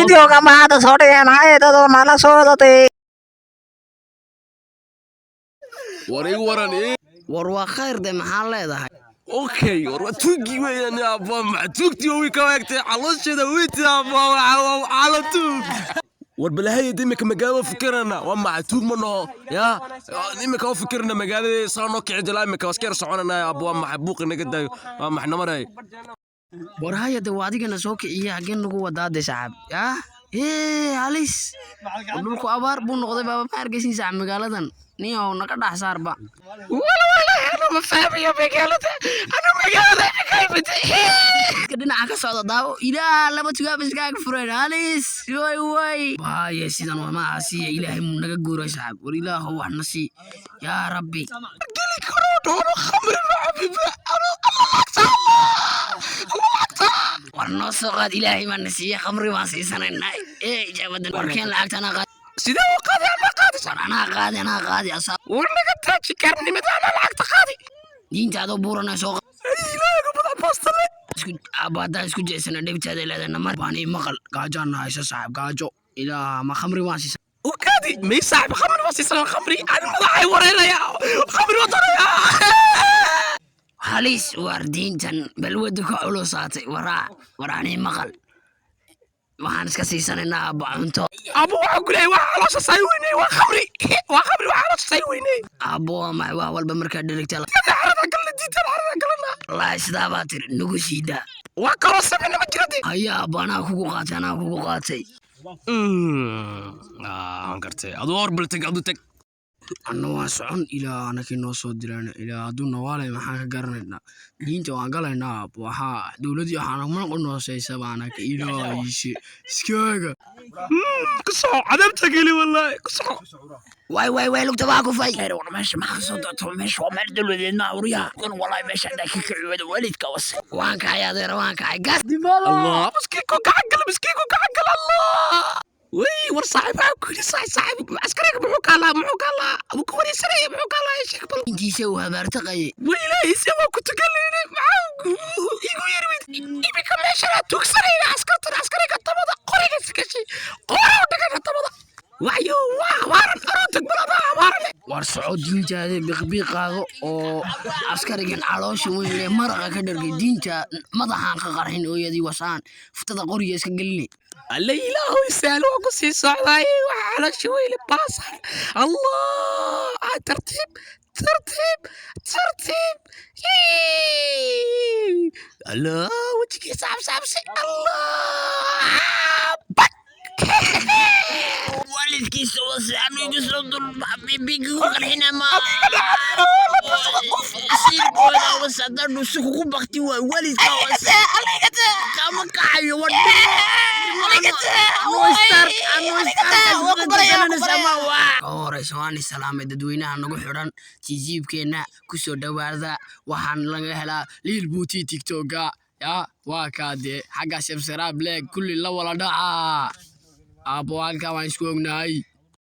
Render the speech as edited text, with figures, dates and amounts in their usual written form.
Videoga maanta soo dhigeenay dad oo nala soo wadatay. war waa khayr de maxaa leedahay اوكي ورتوقي وين يا ابا معتوقتي ويكاكتي على شدا ويت يا ابا على توق والبلاهي ديمك مقاوة فكرنا وما توق منه يا ديمك هو فكرنا مقاوة صار نوكي عدلا مك واسكير صعونا يا ابو ما حبوق نقدا ما احنا مري war haya de waa adigana soo kiciya hageen lagu wadaa de shacab halis dhulku abaar buu noqday baaba ma argaysin sac magaaladan niyow naga dhax saarba wala ma fahmayo magaalada ka dhinaca ka socda daawo ilaa laba tugaab iskaaga fureen halis way waaye sidan waa maasiya ilaahay muu naga guuray shacab war ilaahow wax nasi yaa rabbi geli karo doono khamri macabiba warnoo soo qaad ilaahay baan na siiyey khamri baan siisanayna ijaabadan warkeen lacagtana qaad sidee u qaaday ama qaadi war anaa qaadi asaab war naga taaji karnimada anaa lacagta qaadi diintaadoo buuranay soo ilaahaga badan baastale abaadaa isku jeesana dhibtaada leedana mar baan ii maqal gaajaana haysa saaxib gaajo ilaa ma khamri waan siisan وكادي مي صاحب خمري واسيسنا خمري انا مضحي ورينا يا خمري وطريا هاليس واردينتن بلودك علوساتي وراني مقل waxaan iska siisanayna abo cunto abo waxa kulay waxa la soo weynay waa khamri waxa la soo weynay abo ma waa walba marka dirigta la isdaa baatir nugu siida waa karo sabina ma jiradi ayaa bana kugu qaatay aan gartay adu horbaltag adu tag anna waa socon ilaa anakii noo soo diraan ilaa hadduu nawaalay maxaan ka garanaynaa diinta waan galaynaa waxaa dowladii waxaana mana qunoosaysa baanaka ilaayishe iskaaga kusoo cadabta geli wallaahi kusoo way lugta waa ku fay war meesha maxaa soo doonto meesha waa meel dowladeed ma awriyaa kun wallaahi meesha dhaa ka kiciwada waalidka was waan kacay adeer waan kacay gaas allah miskiinku gacan gal allah وي ورصاحب كل صاحب عسكري محوكالا ابو كوري سري محوكالا يا شيخ بل انتي سوها بارتقي ويلا يسوى كنت قال لي معاك يقول يرمي يبي كم شرا تكسري عسكري كتبدا قوري كسكشي قوري كتبدا وعيو وارن ارودك بلا وارن war socod diintaada biqbiiqaaga oo askarigan caloosha weyn maraqa ka dhargay diinta madaxaan ka qarxin ooyadii wasaan futada qoriga iska gelini alla ilaahu isaalo ku sii socday waxa caloosha weyn baas allah tartiib allah wajigi saabsi allah والدكيس وسعني قصد بيبيك وقرحنا ما سير كولا وسادر نسكو بختي والدك كما كاي ودي سواني سلامة ددوينها نقول حران تجيب كنا كسر دواردا وحن لنا هلا للبوتي تيك توكا يا واكادي حاجة سبسراب لك كل اللي ولا دعا أبو أنك وين سكون ناي